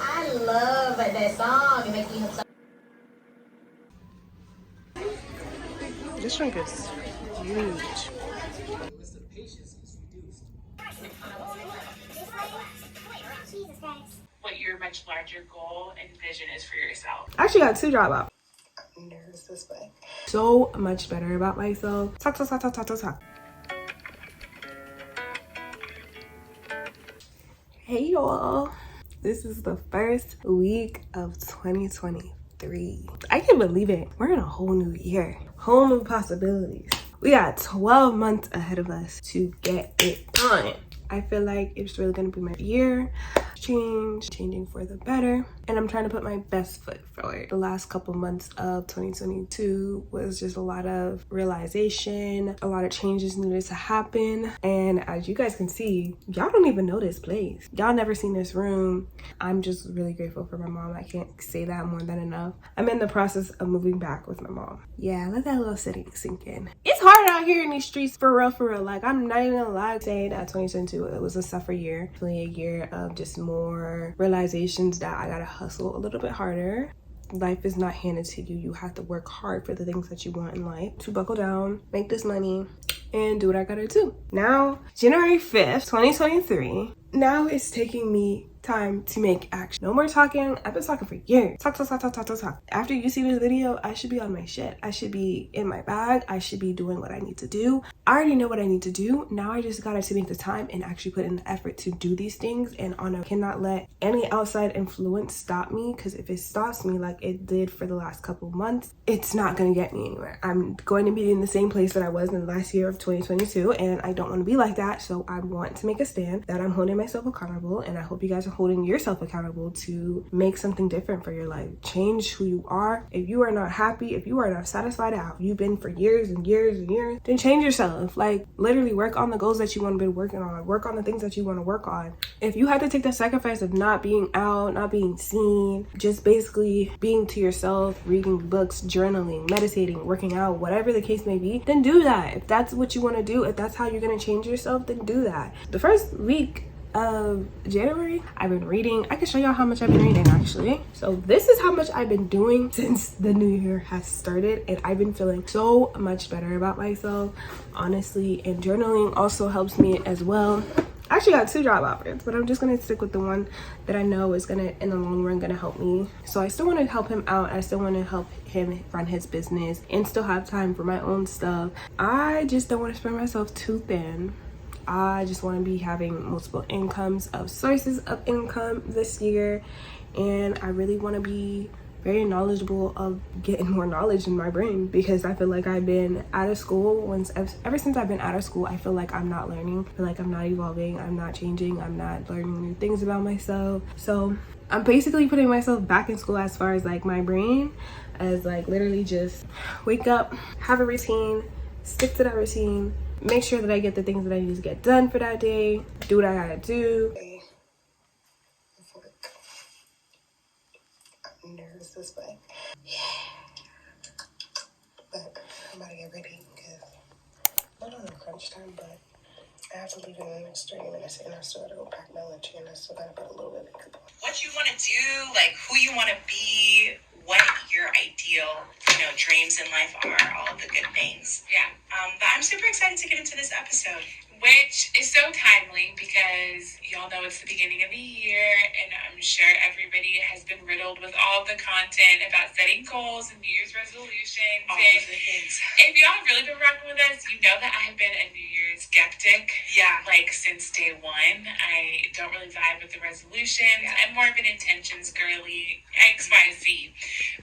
I love that song. It makes me so. This drink is huge. What your much larger goal and vision is for yourself. I actually got 2 job offers. I'm nervous this way. So much better about myself. Talk. Hey y'all. This is the first week of 2023. I can't believe it. We're in a whole new year. Whole new possibilities. We got 12 months ahead of us to get it done. I feel like it's really gonna be my year. Changing for the better, and I'm trying to put my best foot forward. The last couple months of 2022 was just a lot of realization, a lot of changes needed to happen, and as you guys can see, y'all don't even know this place. Y'all never seen this room. I'm just really grateful for my mom. I can't say that more than enough. I'm in the process of moving back with my mom. Yeah, let that little sink in. It's hard out here in these streets, for real. Like, I'm not even gonna lie, say that 2022 it was a tougher year. Really a year of just more realizations that I gotta hustle a little bit harder. Life is not handed to you. You have to work hard for the things that you want in life. To buckle down, make this money, and do what I gotta do. Now, January 5th, 2023, now it's taking me time to make action. No more talking. I've been talking for years. Talk. After you see this video, I should be on my shit. I should be in my bag. I should be doing what I need to do. I already know what I need to do. Now I just gotta make the time and actually put in the effort to do these things. And I cannot let any outside influence stop me, because if it stops me like it did for the last couple months, it's not gonna get me anywhere. I'm going to be in the same place that I was in the last year of 2022, and I don't want to be like that. So I want to make a stand that I'm holding myself accountable, and I hope you guys are holding yourself accountable to make something different for your life. Change who you are. If you are not happy, if you are not satisfied at how you've been for years and years, then change yourself. Like, literally work on the goals that you want to be working on. Work on the things that you want to work on. If you have to take the sacrifice of not being out, not being seen, just basically being to yourself, reading books, journaling, meditating, working out, whatever the case may be, then do that. If that's what you want to do, if that's how you're going to change yourself, then do that. The first week of January, I've been reading. I can show y'all how much I've been reading, actually. So this is how much I've been doing since the new year has started, and I've been feeling so much better about myself, honestly. And journaling also helps me as well. I actually got 2 job offers, but I'm just gonna stick with the one that I know is gonna, in the long run, gonna help me. So I still want to help him out. I still want to help him run his business and still have time for my own stuff. I just don't want to spread myself too thin. I just want to be having multiple incomes of sources of income this year, and I really want to be very knowledgeable of getting more knowledge in my brain, because I feel like I've been out of school ever since I've been out of school. I feel like I'm not learning. I feel like I'm not evolving. I'm not changing. I'm not learning new things about myself. So I'm basically putting myself back in school as far as like my brain, as like literally just wake up, have a routine, stick to that routine, make sure that I get the things that I need to get done for that day, do what I gotta do. I'm nervous this way. Yeah. But I'm about to get ready because not on crunch time, but I have to leave in the next 30 minutes, and I still gotta go pack my lunch, and I still gotta put a little bit of makeup on. What you want to do, like who you want to be, what your ideal, dreams in life are, all of the good things. Yeah. But I'm super excited to get into this episode, which is so timely because y'all know it's the beginning of the year, and I'm sure everybody has been riddled with all the content about setting goals and New Year's resolutions. All of the things. If y'all have really been rocking with us, you know that I have been a New Year's skeptic. Yeah. Like since day one. I don't really vibe with the resolutions. Yeah. I'm more of an intentions girly, X, Y, Z.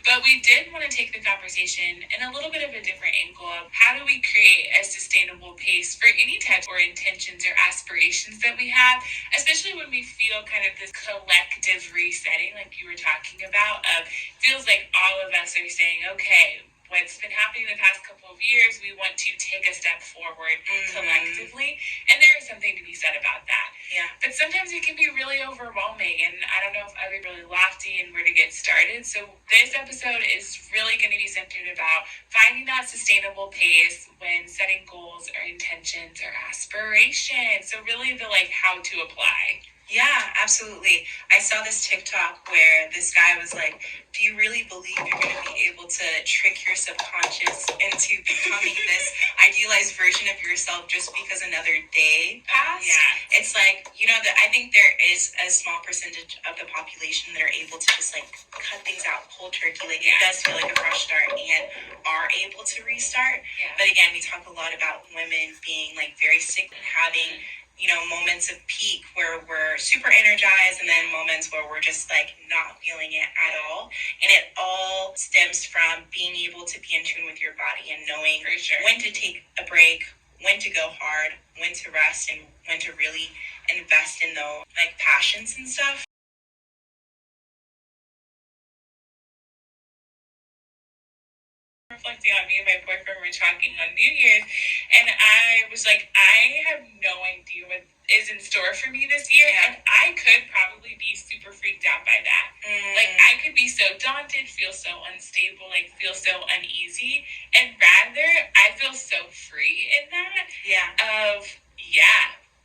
But we did want to take the conversation in a little bit of a different angle of how do we create a sustainable pace for any type or intentions or aspirations that we have, especially when we feel kind of this collective resetting like you were talking about of feels like all of us are saying, okay, what's been happening the past couple of years, we want to take a step forward collectively. And there is something to be said about that. Yeah. But sometimes it can be really overwhelming, and I don't know if I'd be really lofty and where to get started. So this episode is really going to be centered about finding that sustainable pace when setting goals or intentions or aspirations. So really the how to apply. Yeah, absolutely. I saw this TikTok where this guy was like, do you really believe you're going to be able to trick your subconscious into becoming this idealized version of yourself just because another day passed? Yeah. It's like, that I think there is a small percentage of the population that are able to just cut things out cold turkey. It does feel like a fresh start and are able to restart. Yeah. But again, we talk a lot about women being very sick and having moments of peak where we're super energized and then moments where we're just not feeling it at all. And it all stems from being able to be in tune with your body and knowing when to take a break, when to go hard, when to rest, and when to really invest in those passions and stuff. Reflecting on me and my boyfriend were talking on New Year's, and I was like, I have no idea what is in store for me this year. Yeah. And I could probably be super freaked out by that. I could be so daunted, feel so unstable, feel so uneasy, and rather I feel so free in that.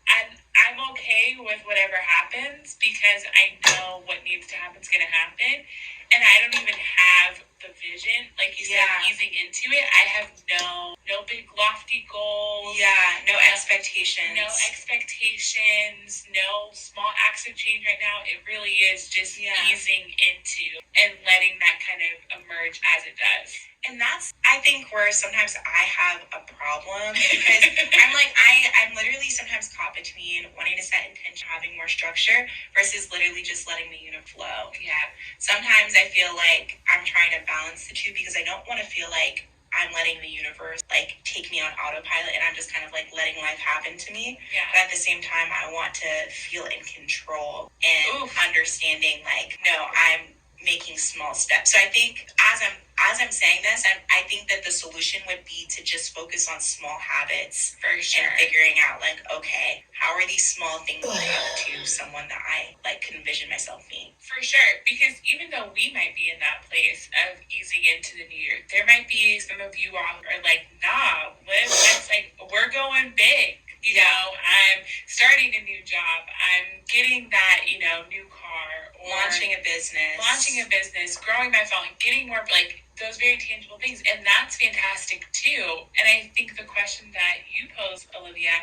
And I'm okay with whatever happens because I know what needs to happen is going to happen. And I don't even have the vision, like you said, easing into it. I have no big lofty goals. Yeah, no expectations. No expectations, no small acts of change right now. It really is just easing into and letting that kind of emerge as it does. And that's, I think, where sometimes I have a problem because I'm literally sometimes caught between wanting to set intention, having more structure versus literally just letting the unit flow. Yeah. Sometimes I feel like I'm trying to balance the two because I don't want to feel like I'm letting the universe take me on autopilot and I'm just kind of letting life happen to me. Yeah. But at the same time, I want to feel in control and understanding no, I'm making small steps. So I think as I'm saying this, I think that the solution would be to just focus on small habits for sure, and figuring out okay, how are these small things leading up to someone that I can envision myself being? For sure, because even though we might be in that place of easing into the new year, there might be some of you all who are nah, Liv, that's we're going big. I'm starting a new job. I'm getting that, new car, or launching a business, growing my following, getting more, those very tangible things. And that's fantastic too. And I think the question that you posed, Olivia,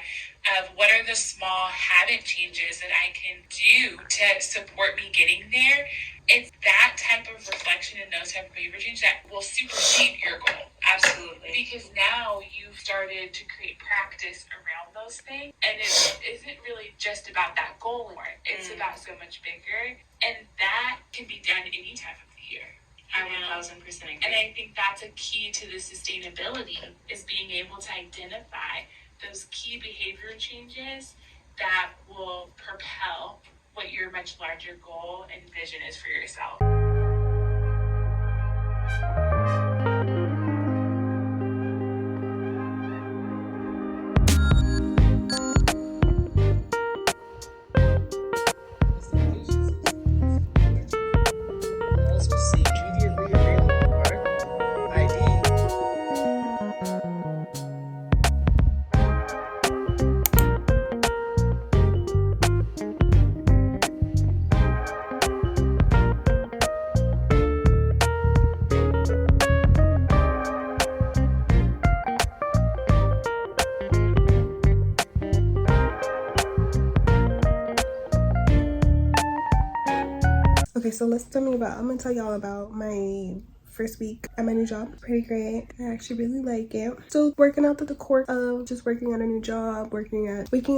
of what are the small habit changes that I can do to support me getting there, it's that type of reflection and those type of behavior change that will supersede your goal. Absolutely. Because now you've started to create practice around those things. And it isn't really just about that goal anymore. It's about so much bigger. And that can be done any time of the year. I 1000% agree. And I think that's a key to the sustainability, is being able to identify those key behavior changes that will propel what your much larger goal and vision is for yourself. Okay, so I'm gonna tell y'all about my first week at my new job. Pretty great. I actually really like it. Still working out the quirk of just working at a new job, waking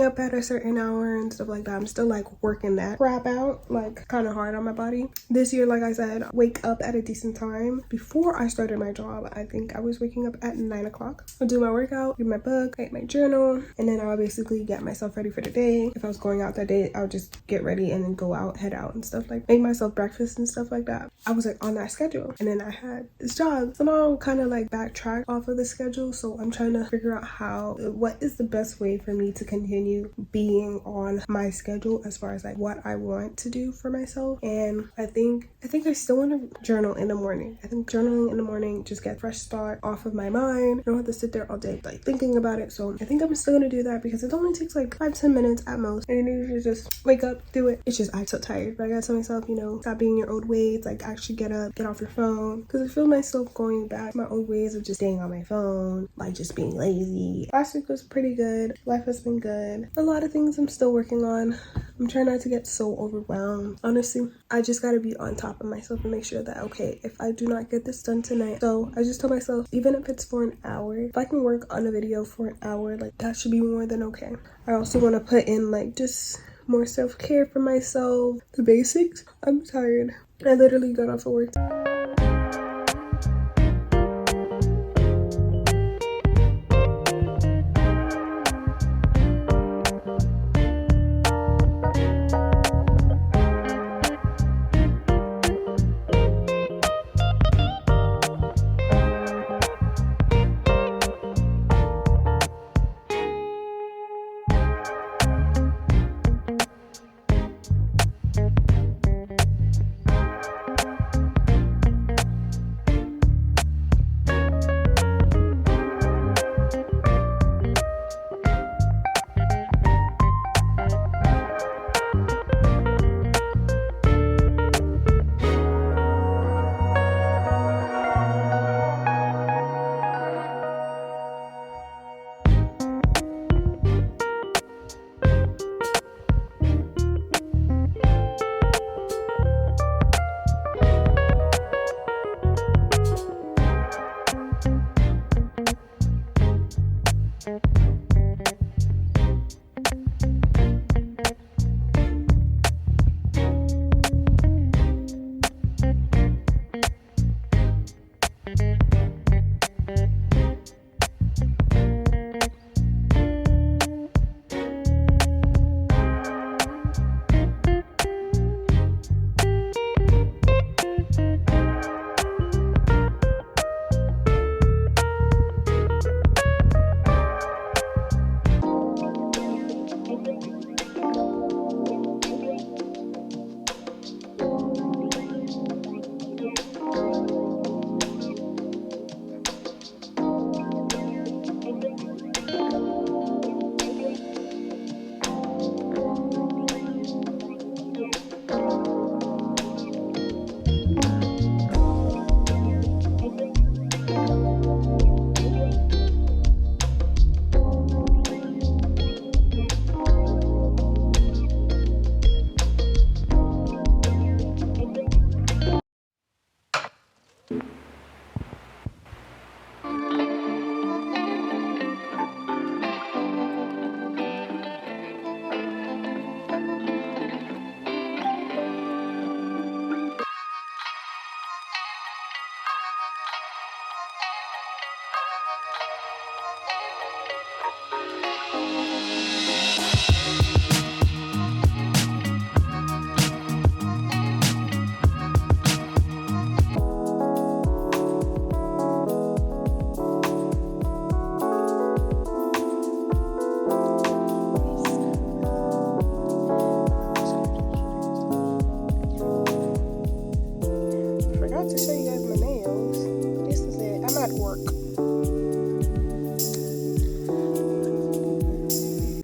up at a certain hour and stuff like that. I'm still working that crap out, kind of hard on my body. This year, like I said, wake up at a decent time. Before I started my job, I think I was waking up at 9 o'clock. I'll do my workout, read my book, write my journal, and then I'll basically get myself ready for the day. If I was going out that day, I'll just get ready and then head out and stuff, make myself breakfast and stuff like that. I was on that schedule. And then I had this job. So now I'm kind of like backtrack off of the schedule. So I'm trying to figure out what is the best way for me to continue being on my schedule as far as like what I want to do for myself. And I think I still want to journal in the morning. I think journaling in the morning just get fresh start off of my mind. I don't have to sit there all day like thinking about it. So I think I'm still gonna do that because it only takes like 5-10 minutes at most, and you usually just wake up, do it. It's just I'm so tired, but I gotta tell myself, you know, stop being your old ways, like actually get up, get off your phone, because I feel myself going back to my old ways of just staying on my phone, like just being lazy. Last week was pretty good. Life has been good. A lot of things I'm still working on. I'm trying not to get so overwhelmed. Honestly, I just gotta be on top of myself and make sure that, okay, if I do not get this done tonight, so I just tell myself, even if it's for an hour, if I can work on a video for an hour, like that should be more than okay. I also want to put in like just more self-care for myself, the basics. I'm tired. I literally got off of work.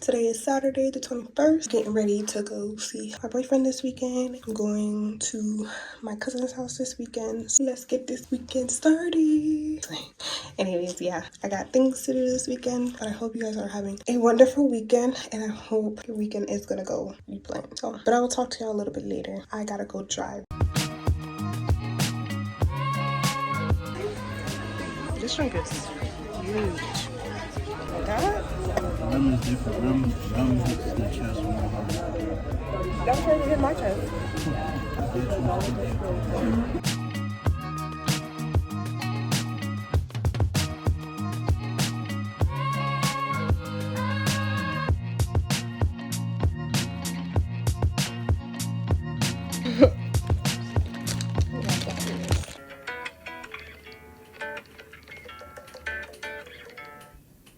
Today is Saturday the 21st. Getting ready to go see my boyfriend this weekend. I'm going to my cousin's house this weekend. So let's get this weekend started. Anyways, yeah, I got things to do this weekend, and I hope you guys are having a wonderful weekend, and I hope your weekend is gonna go you plan. So, but I will talk to y'all a little bit later. I gotta go drive. This drink is huge. Like that? Rum is different. Rum hits the chest more hard. That was trying to hit my chest.